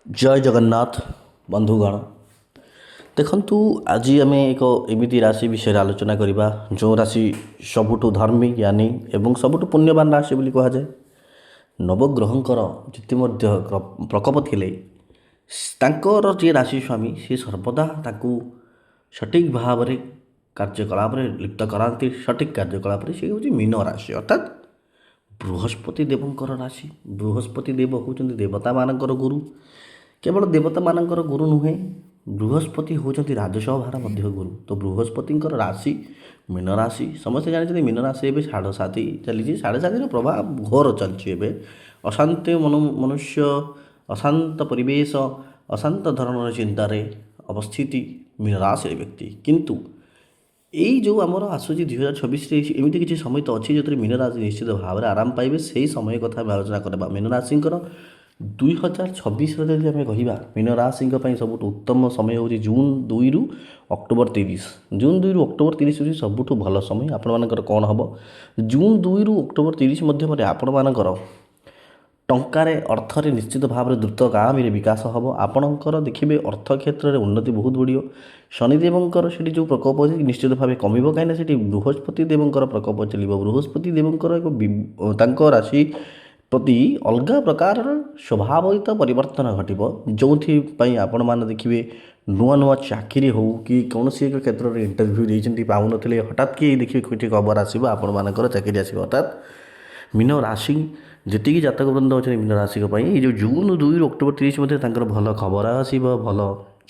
ଜୟ ଜଗନ୍ନାଥ ବନ୍ଧୁଗଣ। ଦେଖନ୍ତୁ, ଆଜି ଆମେ ଏକ ଏମିତି ରାଶି ବିଷୟରେ ଆଲୋଚନା କରିବା ଯେଉଁ ରାଶି ସବୁଠୁ ଧର୍ମୀ, ଜ୍ଞାନୀ ଏବଂ ସବୁଠୁ ପୁଣ୍ୟବାନ ରାଶି ବୋଲି କୁହାଯାଏ। ନବଗ୍ରହଙ୍କର ଯେତେ ମଧ୍ୟ ପ୍ରକୋପ ଥିଲେ ତାଙ୍କର ଯିଏ ରାଶି ସ୍ୱାମୀ ସିଏ ସର୍ବଦା ତାଙ୍କୁ ସଠିକ୍ ଭାବରେ କାର୍ଯ୍ୟକଳାପରେ ଲିପ୍ତ କରାନ୍ତି। ସଠିକ୍ କାର୍ଯ୍ୟକଳାପରେ ସେ ହେଉଛି ମୀନ ରାଶି, ଅର୍ଥାତ୍ ବୃହସ୍ପତି ଦେବଙ୍କର ରାଶି। ବୃହସ୍ପତି ଦେବ ହେଉଛନ୍ତି ଦେବତାମାନଙ୍କର ଗୁରୁ। କେବଳ ଦେବତାମାନଙ୍କର ଗୁରୁ ନୁହେଁ, ବୃହସ୍ପତି ହେଉଛନ୍ତି ରାଜସଭାର ମଧ୍ୟ ଗୁରୁ। ତ ବୃହସ୍ପତିଙ୍କର ରାଶି ମୀନ ରାଶି। ସମସ୍ତେ ଜାଣିଛନ୍ତି ମୀନ ରାଶି ଏବେ ସାଢ଼େ ସାତି ଚାଲିଛି। ସାଢ଼େ ସାତିର ପ୍ରଭାବ ଘୋର ଚାଲିଛି ଏବେ। ଅଶାନ୍ତି ମନୁଷ୍ୟ, ଅଶାନ୍ତ ପରିବେଶ, ଅଶାନ୍ତ ଧରଣର ଚିନ୍ତାରେ ଅବସ୍ଥିତି ମୀନ ରାଶିର ବ୍ୟକ୍ତି। କିନ୍ତୁ ଏଇ ଯେଉଁ ଆମର ଆସୁଛି 2026ରେ ଏମିତି କିଛି ସମୟ ତ ଅଛି ଯେଉଁଥିରେ ମୀନ ରାଶି ନିଶ୍ଚିତ ଭାବରେ ଆରାମ ପାଇବେ। ସେହି ସମୟ କଥା ଆମେ ଆଲୋଚନା କରିବା। ମୀନ ରାଶିଙ୍କର 2026ରେ ଯଦି ଆମେ କହିବା, ମୀନ ରାଶିଙ୍କ ପାଇଁ ସବୁଠୁ ଉତ୍ତମ ସମୟ ହେଉଛି ଜୁନ୍ 2ରୁ ଅକ୍ଟୋବର 30। ଜୁନ୍ 2ରୁ ଅକ୍ଟୋବର 30 ହେଉଛି ସବୁଠୁ ଭଲ ସମୟ। ଆପଣମାନଙ୍କର କ'ଣ ହେବ? ଜୁନ୍ 2ରୁ ଅକ୍ଟୋବର 30 ମଧ୍ୟରେ ଆପଣମାନଙ୍କର ଟଙ୍କାରେ, ଅର୍ଥରେ ନିଶ୍ଚିତ ଭାବରେ ଦ୍ରୁତଗାମୀରେ ବିକାଶ ହେବ। ଆପଣଙ୍କର ଦେଖିବେ ଅର୍ଥ କ୍ଷେତ୍ରରେ ଉନ୍ନତି ବହୁତ ବଢ଼ିବ। ଶନିଦେବଙ୍କର ସେଠି ଯେଉଁ ପ୍ରକୋପ ଅଛି ନିଶ୍ଚିତ ଭାବେ କମିବ, କାହିଁକିନା ସେଠି ବୃହସ୍ପତି ଦେବଙ୍କର ପ୍ରକୋପ ଚାଲିବ। ବୃହସ୍ପତି ଦେବଙ୍କର ଏକ ତାଙ୍କ ରାଶି ପ୍ରତି ଅଲଗା ପ୍ରକାରର ସ୍ୱଭାବଗତ ପରିବର୍ତ୍ତନ ଘଟିବ, ଯେଉଁଥିପାଇଁ ଆପଣମାନେ ଦେଖିବେ ନୂଆ ନୂଆ ଚାକିରି ହେଉ କି କୌଣସି ଏକ କ୍ଷେତ୍ରରେ ଇଣ୍ଟରଭ୍ୟୁ ଦେଇଛନ୍ତି ପାଉନଥିଲେ, ହଠାତ୍ କି ଦେଖିବେ କିଛି ଖବର ଆସିବ ଆପଣମାନଙ୍କର ଚାକିରି ଆସିବ। ଅର୍ଥାତ୍ ମୀନ ରାଶି ଯେତିକି ଜାତକ ବୃନ୍ଦ ଅଛନ୍ତି ମୀନ ରାଶିଙ୍କ ପାଇଁ ଏଇ ଯେଉଁ ଜୁନ୍ 2ରୁ ଅକ୍ଟୋବର 30 ମଧ୍ୟରେ ତାଙ୍କର ଭଲ ଖବର ଆସିବ। ଭଲ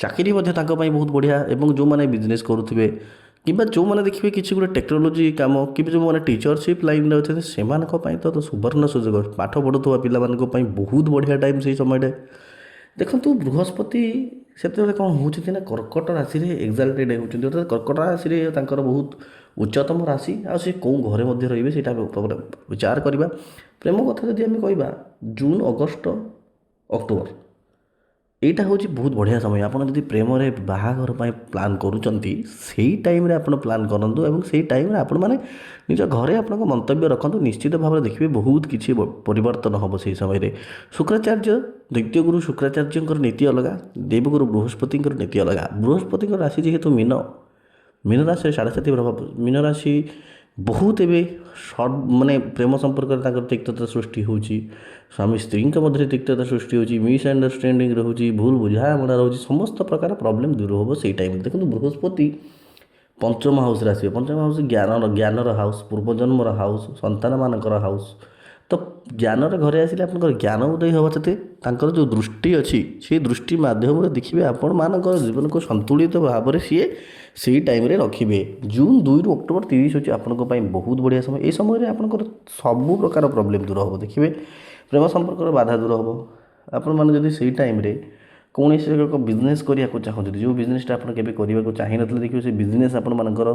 ଚାକିରି ମଧ୍ୟ ତାଙ୍କ ପାଇଁ ବହୁତ ବଢ଼ିଆ। ଏବଂ ଯେଉଁମାନେ ବିଜନେସ୍ କରୁଥିବେ କିମ୍ବା ଯେଉଁମାନେ ଦେଖିବେ କିଛି ଗୋଟେ ଟେକ୍ନୋଲୋଜି କାମ କିମ୍ବା ଯେଉଁମାନେ ଟିଚରସିପ୍ ଲାଇନ୍ରେ ଅଛନ୍ତି ସେମାନଙ୍କ ପାଇଁ ତ ସୁବର୍ଣ୍ଣ ସୁଯୋଗ। ପାଠ ପଢ଼ୁଥିବା ପିଲାମାନଙ୍କ ପାଇଁ ବହୁତ ବଢ଼ିଆ ଟାଇମ୍ ସେଇ ସମୟଟା। ଦେଖନ୍ତୁ, ବୃହସ୍ପତି ସେତେବେଳେ କ'ଣ ହେଉଛନ୍ତି ନା କର୍କଟ ରାଶିରେ ଏକ୍ସାଲ୍ଟେଡ୍ ହେଉଛନ୍ତି। ଅର୍ଥାତ୍ କର୍କଟ ରାଶିରେ ତାଙ୍କର ବହୁତ ଉଚ୍ଚତମ ରାଶି। ଆଉ ସେ କେଉଁ ଘରେ ମଧ୍ୟ ରହିବେ ସେଇଟା ବିଚାର କରିବା। ପ୍ରେମ କଥା ଯଦି ଆମେ କହିବା, ଜୁନ୍, ଅଗଷ୍ଟ, ଅକ୍ଟୋବର ଏଇଟା ହେଉଛି ବହୁତ ବଢ଼ିଆ ସମୟ। ଆପଣ ଯଦି ପ୍ରେମରେ ବାହାଘର ପାଇଁ ପ୍ଲାନ୍ କରୁଛନ୍ତି ସେଇ ଟାଇମ୍ରେ ଆପଣ ପ୍ଲାନ୍ କରନ୍ତୁ ଏବଂ ସେଇ ଟାଇମ୍ରେ ଆପଣମାନେ ନିଜ ଘରେ ଆପଣଙ୍କ ମନ୍ତବ୍ୟ ରଖନ୍ତୁ। ନିଶ୍ଚିତ ଭାବରେ ଦେଖିବେ ବହୁତ କିଛି ପରିବର୍ତ୍ତନ ହେବ ସେହି ସମୟରେ। ଶୁକ୍ରାଚାର୍ଯ୍ୟ, ଦୈତ୍ୟଗୁରୁ ଶୁକ୍ରାଚାର୍ଯ୍ୟଙ୍କର ନୀତି ଅଲଗା, ଦେବଗୁରୁ ବୃହସ୍ପତିଙ୍କର ନୀତି ଅଲଗା। ବୃହସ୍ପତିଙ୍କର ରାଶି ଯେହେତୁ ମୀନ ରାଶିରେ ସାଢ଼େ ସାତି ପ୍ରଭାବ। ମୀନ ରାଶି ବହୁତ ଏବେ ମାନେ ପ୍ରେମ ସମ୍ପର୍କରେ ତାଙ୍କର ତିକ୍ତତା ସୃଷ୍ଟି ହେଉଛି। ସ୍ୱାମୀ ସ୍ତ୍ରୀଙ୍କ ମଧ୍ୟରେ ତିକ୍ତତା ସୃଷ୍ଟି ହେଉଛି, ମିସ୍ଅଣ୍ଡରଷ୍ଟାଣ୍ଡିଂ ରହୁଛି, ଭୁଲ ବୁଝାମଣା ରହୁଛି। ସମସ୍ତ ପ୍ରକାର ପ୍ରୋବ୍ଲେମ୍ ଦୂର ହେବ ସେଇ ଟାଇମ୍ରେ। ଦେଖନ୍ତୁ, ବୃହସ୍ପତି ପଞ୍ଚମ ହାଉସ୍ରେ ଆସିବେ। ପଞ୍ଚମ ହାଉସ୍ ଜ୍ଞାନର ହାଉସ୍, ପୂର୍ବଜନ୍ମର ହାଉସ୍, ସନ୍ତାନମାନଙ୍କର ହାଉସ୍। ତ ଜ୍ଞାନର ଘରେ ଆସିଲେ ଆପଣଙ୍କର ଜ୍ଞାନ ଉଦୟ ହେବ। ସତେ ତାଙ୍କର ଯେଉଁ ଦୃଷ୍ଟି ଅଛି ସେଇ ଦୃଷ୍ଟି ମାଧ୍ୟମରେ ଦେଖିବେ ଆପଣମାନଙ୍କର ଜୀବନକୁ ସନ୍ତୁଳିତ ଭାବରେ ସିଏ ସେଇ ଟାଇମ୍ରେ ରଖିବେ। ଜୁନ୍ 2ରୁ ଅକ୍ଟୋବର 30 ହେଉଛି ଆପଣଙ୍କ ପାଇଁ ବହୁତ ବଢ଼ିଆ ସମୟ। এই ସମୟରେ ଆପଣଙ୍କର ସବୁ ପ୍ରକାର ପ୍ରୋବ୍ଲେମ୍ ଦୂର ହେବ। ଦେଖିବେ ପ୍ରେମ ସମ୍ପର୍କର ବାଧା ଦୂର ହେବ। ଆପଣମାନେ ଯଦି ସେଇ ଟାଇମ୍ରେ କୌଣସି ଏକ ବିଜନେସ୍ କରିବାକୁ ଚାହୁଁଛନ୍ତି, ଯେଉଁ ବିଜନେସ୍ଟା ଆପଣ କେବେ କରିବାକୁ ଚାହିଁନଥିଲେ, ଦେଖିବେ ସେ ବିଜନେସ୍ ଆପଣମାନଙ୍କର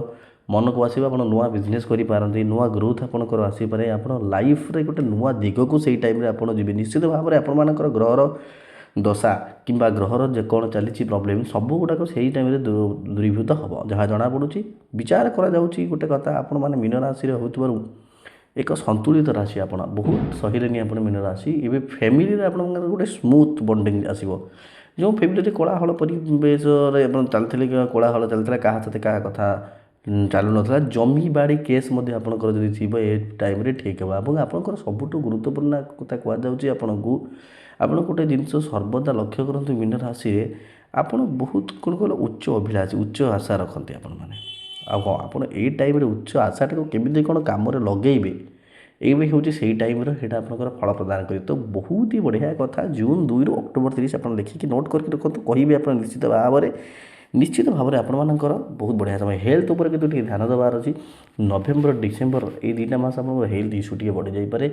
ମନକୁ ଆସିବ। ଆପଣ ନୂଆ ବିଜନେସ୍ କରିପାରନ୍ତି, ନୂଆ ଗ୍ରୋଥ୍ ଆପଣଙ୍କର ଆସିପାରେ। ଆପଣ ଲାଇଫ୍ରେ ଗୋଟେ ନୂଆ ଦିଗକୁ ସେଇ ଟାଇମ୍ରେ ଆପଣ ଯିବେ। ନିଶ୍ଚିତ ଭାବରେ ଆପଣମାନଙ୍କର ଗ୍ରହର ଦଶା କିମ୍ବା ଗ୍ରହର ଯେ କ'ଣ ଚାଲିଛି ପ୍ରୋବ୍ଲେମ୍ ସବୁଗୁଡ଼ାକ ସେଇ ଟାଇମ୍ରେ ଦୂରୀଭୂତ ହେବ ଯାହା ଜଣାପଡ଼ୁଛି। ବିଚାର କରାଯାଉଛି ଗୋଟେ କଥା, ଆପଣମାନେ ମୀନ ରାଶିରେ ହେଉଥିବାରୁ ଏକ ସନ୍ତୁଳିତ ରାଶି। ଆପଣ ବହୁତ ସହିଲେନି ଆପଣ ମୀନ ରାଶି। ଏବେ ଫ୍ୟାମିଲିରେ ଆପଣଙ୍କର ଗୋଟେ ସ୍ମୁଥ୍ ବଣ୍ଡିଂ ଆସିବ। ଯେଉଁ ଫ୍ୟାମିଲିରେ କୋଳାହଳ ପରିବେଶରେ ଆପଣ ଚାଲିଥିଲେ କିମ୍ବା କୋଳାହଳ ଚାଲିଥିଲା, କାହା ସହିତ କାହା କଥା ଚାଲୁନଥିଲା, ଜମି ବାଡ଼ି କେସ୍ ମଧ୍ୟ ଆପଣଙ୍କର ଯଦି ଥିବ ଏ ଟାଇମ୍ରେ ଠିକ୍ ହେବ। ଏବଂ ଆପଣଙ୍କର ସବୁଠୁ ଗୁରୁତ୍ୱପୂର୍ଣ୍ଣ କଥା କୁହାଯାଉଛି ଆପଣଙ୍କୁ, ଆପଣ ଗୋଟେ ଜିନିଷ ସର୍ବଦା ଲକ୍ଷ୍ୟ କରନ୍ତୁ ମୀନ ରାଶିରେ ଆପଣ ବହୁତ କ'ଣ କହିଲ ଉଚ୍ଚ ଅଭିଳାଷୀ, ଉଚ୍ଚ ଆଶା ରଖନ୍ତି ଆପଣମାନେ। ଆଉ ହଁ, ଆପଣ ଏଇ ଟାଇମ୍ରେ ଉଚ୍ଚ ଆଶାଟାକୁ କେମିତି କ'ଣ କାମରେ ଲଗେଇବେ ଏଇବି ହେଉଛି ସେଇ ଟାଇମ୍ର ସେଇଟା ଆପଣଙ୍କର ଫଳ ପ୍ରଦାନ କରିବେ। ତ ବହୁତ ହି ବଢ଼ିଆ କଥା। ଜୁନ୍ 2ରୁ ଅକ୍ଟୋବର 30 ଆପଣ ଲେଖିକି ନୋଟ୍ କରିକି ରଖନ୍ତୁ, କହିବେ ଆପଣ ନିଶ୍ଚିତ ଭାବରେ ଆପଣମାନଙ୍କର ବହୁତ ବଢ଼ିଆ ସମୟ। ହେଲ୍ଥ ଉପରେ କିନ୍ତୁ ଟିକେ ଧ୍ୟାନ ଦେବାର ଅଛି। ନଭେମ୍ବର, ଡିସେମ୍ବର ଏଇ ଦୁଇଟା ମାସ ଆପଣଙ୍କର ହେଲ୍ଥ ଇସ୍ୟୁ ଟିକେ ବଢ଼ିଯାଇପାରେ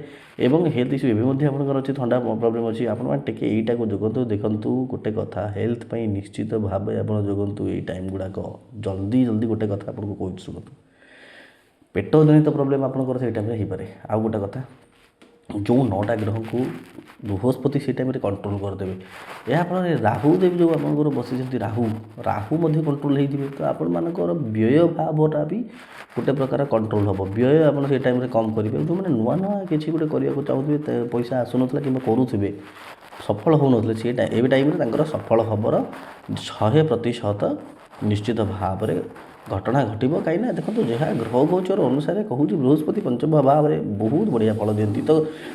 ଏବଂ ହେଲ୍ଥ ଇସ୍ୟୁ ଏବେ ମଧ୍ୟ ଆପଣଙ୍କର ଅଛି, ଥଣ୍ଡା ପ୍ରୋବ୍ଲେମ୍ ଅଛି। ଆପଣମାନେ ଟିକେ ଏଇଟାକୁ ଜଗନ୍ତୁ। ଦେଖନ୍ତୁ, ଗୋଟେ କଥା ହେଲ୍ଥ ପାଇଁ ନିଶ୍ଚିତ ଭାବେ ଆପଣ ଜଗନ୍ତୁ ଏଇ ଟାଇମ୍ ଗୁଡ଼ାକ। ଜଲ୍ଦି ଗୋଟେ କଥା ଆପଣଙ୍କୁ କହୁଛି ଶୁଣନ୍ତୁ, ପେଟ ଜନିତ ପ୍ରୋବ୍ଲେମ୍ ଆପଣଙ୍କର ସେଇ ଟାଇମ୍ରେ ହେଇପାରେ। ଆଉ ଗୋଟେ କଥା, ଯେଉଁ 9ଟା ଗ୍ରହଙ୍କୁ ବୃହସ୍ପତି ସେଇ ଟାଇମ୍ରେ କଣ୍ଟ୍ରୋଲ୍ କରିଦେବେ। ଏହାଫଳରେ ରାହୁଦେବ ଯେଉଁ ଆପଣଙ୍କର ବସିଛନ୍ତି, ରାହୁ ମଧ୍ୟ କଣ୍ଟ୍ରୋଲ୍ ହେଇଯିବେ। ତ ଆପଣମାନଙ୍କର ବ୍ୟୟ ଭାବଟା ବି ଗୋଟେ ପ୍ରକାର କଣ୍ଟ୍ରୋଲ୍ ହେବ। ବ୍ୟୟ ଆପଣ ସେଇ ଟାଇମ୍ରେ କମ୍ କରିବେ। ଯେଉଁମାନେ ନୂଆ କିଛି ଗୋଟେ କରିବାକୁ ଚାହୁଁଥିବେ, ପଇସା ଆସୁନଥିଲା କିମ୍ବା କରୁଥିବେ, ସଫଳ ହେଉନଥିଲେ ସେ ଏବେ ଟାଇମ୍ରେ ତାଙ୍କର ସଫଳ ହେବାର 100% ନିଶ୍ଚିତ ଭାବରେ ଘଟଣା ଘଟିବ। କାହିଁକିନା ଦେଖନ୍ତୁ ଯାହା ଗ୍ରହ ଗୋଚର ଅନୁସାରେ କହୁଛି ବୃହସ୍ପତି ପଞ୍ଚମ ଭାବରେ ବହୁତ ବଢ଼ିଆ ଫଳ ଦିଅନ୍ତି। ତ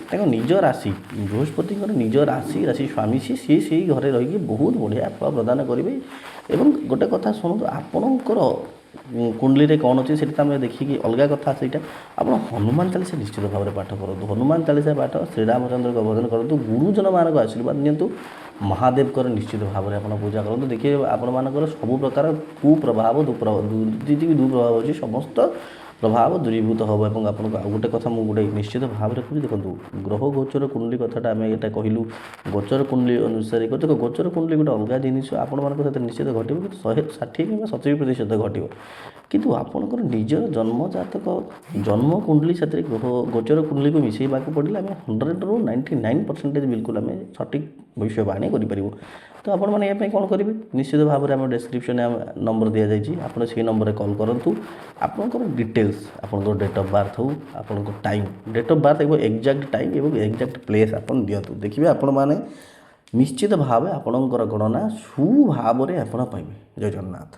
ତାଙ୍କ ନିଜ ରାଶି ବୃହସ୍ପତିଙ୍କର ନିଜ ରାଶି ସ୍ୱାମୀ ସିଏ ସେଇ ଘରେ ରହିକି ବହୁତ ବଢ଼ିଆ ଫଳ ପ୍ରଦାନ କରିବେ। ଏବଂ ଗୋଟେ କଥା ଶୁଣନ୍ତୁ, ଆପଣଙ୍କର କୁଣ୍ଡଲିରେ କ'ଣ ଅଛି ସେଠି ତ ଆମେ ଦେଖିକି ଅଲଗା କଥା, ସେଇଟା ଆପଣ ହନୁମାନ ଚାଳିଶା ନିଶ୍ଚିତ ଭାବରେ ପାଠ କରନ୍ତୁ। ହନୁମାନ ଚାଳିଶା ପାଠ, ଶ୍ରୀରାମଚନ୍ଦ୍ରଙ୍କ ଭଜନ କରନ୍ତୁ, ଗୁରୁଜନମାନଙ୍କ ଆଶୀର୍ବାଦ ନିଅନ୍ତୁ, ମହାଦେବଙ୍କର ନିଶ୍ଚିତ ଭାବରେ ଆପଣ ପୂଜା କରନ୍ତୁ। ଦେଖିବେ ଆପଣମାନଙ୍କର ସବୁ ପ୍ରକାର କୁପ୍ରଭାବ ଦୁପ୍ରଭାବ ଅଛି, ସମସ୍ତ ପ୍ରଭାବ ଦୂରୀଭୂତ ହେବ। ଏବଂ ଆପଣଙ୍କୁ ଆଉ ଗୋଟେ କଥା ମୁଁ ଗୋଟେ ନିଶ୍ଚିତ ଭାବରେ କହୁଛି, ଦେଖନ୍ତୁ ଗ୍ରହ ଗୋଚର କୁଣ୍ଡଲି କଥାଟା ଆମେ ଏଇଟା କହିଲୁ ଗୋଚର କୁଣ୍ଡଲି ଅନୁସାରେ। ଦେଖ ଗୋଚର କୁଣ୍ଡଲି ଗୋଟେ ଅଲଗା ଜିନିଷ, ଆପଣମାନଙ୍କ ସେଥିରେ ନିଶ୍ଚିତ ଘଟିବ, କିନ୍ତୁ 160 କିମ୍ବା 70% ଘଟିବ। କିନ୍ତୁ ଆପଣଙ୍କର ନିଜର ଜନ୍ମଜାତକ ଜନ୍ମ କୁଣ୍ଡଲି ସେଥିରେ ଗ୍ରହ ଗୋଚର କୁଣ୍ଡଲିକୁ ମିଶାଇବାକୁ ପଡ଼ିଲେ ଆମେ 100ରୁ 99% ବିଲକୁଲ ଆମେ ସଠିକ୍ ଭବିଷ୍ୟବାଣୀ କରିପାରିବୁ। ତ ଆପଣମାନେ ଏହା ପାଇଁ କ'ଣ କରିବେ, ନିଶ୍ଚିତ ଭାବରେ ଆମ ଡେସ୍କ୍ରିପସନ୍ରେ ନମ୍ବର ଦିଆଯାଇଛି, ଆପଣ ସେଇ ନମ୍ବରରେ କଲ୍ କରନ୍ତୁ। ଆପଣଙ୍କର ଡିଟେଲ୍ସ, ଆପଣଙ୍କର ଡେଟ୍ ଅଫ୍ ବାର୍ଥ ହେଉ, ଆପଣଙ୍କ ଟାଇମ୍, ଡେଟ୍ ଅଫ୍ ବାର୍ଥ ଏବଂ ଏକ୍ଜାକ୍ଟ ଟାଇମ୍ ଏବଂ ଏକ୍ଜାକ୍ଟ ପ୍ଲେସ୍ ଆପଣ ଦିଅନ୍ତୁ। ଦେଖିବେ ଆପଣମାନେ ନିଶ୍ଚିତ ଭାବେ ଆପଣଙ୍କର ଗଣନା ସୁଭାବରେ ଆପଣ ପାଇବେ। ଜୟ ଜଗନ୍ନାଥ।